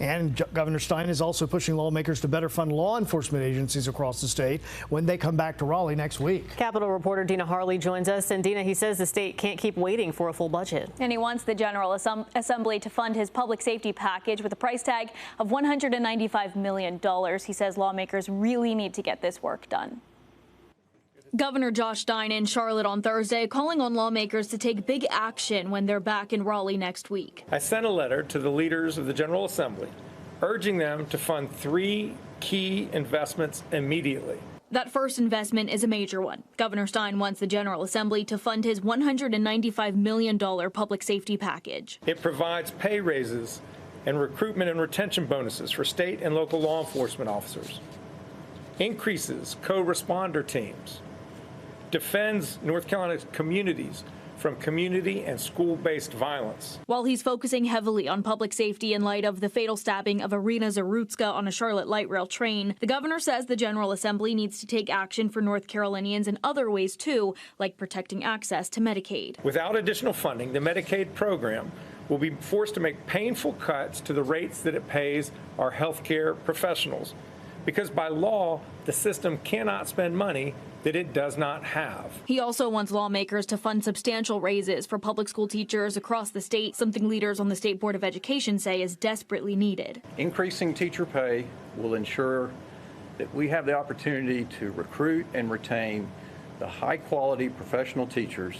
And Governor Stein is also pushing lawmakers to better fund law enforcement agencies across the state when they come back to Raleigh next week. Capitol reporter Dina Harley joins us. And Dina, he says the state can't keep waiting for a full budget. And he wants the General Assembly to fund his public safety package with a price tag of $195 million. He says lawmakers really need to get this work done. Governor Josh Stein in Charlotte on Thursday calling on lawmakers to take big action when they're back in Raleigh next week. I sent a letter to the leaders of the General Assembly urging them to fund 3 key investments immediately. That first investment is a major one. Governor Stein wants the General Assembly to fund his $195 million public safety package. It provides pay raises and recruitment and retention bonuses for state and local law enforcement officers, increases co-responder teams, defends North Carolina's communities from community and school-based violence. While he's focusing heavily on public safety in light of the fatal stabbing of Irina Zarutska on a Charlotte light rail train, the governor says the General Assembly needs to take action for North Carolinians in other ways too, like protecting access to Medicaid. Without additional funding, the Medicaid program will be forced to make painful cuts to the rates that it pays our healthcare professionals, because by law, the system cannot spend money that it does not have. He also wants lawmakers to fund substantial raises for public school teachers across the state, something leaders on the State Board of Education say is desperately needed. Increasing teacher pay will ensure that we have the opportunity to recruit and retain the high-quality professional teachers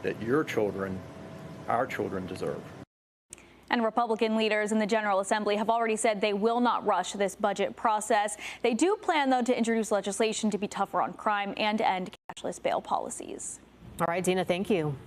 that your children, our children, deserve. And Republican leaders in the General Assembly have already said they will not rush this budget process. They do plan, though, to introduce legislation to be tougher on crime and end cashless bail policies. All right, Dina, thank you.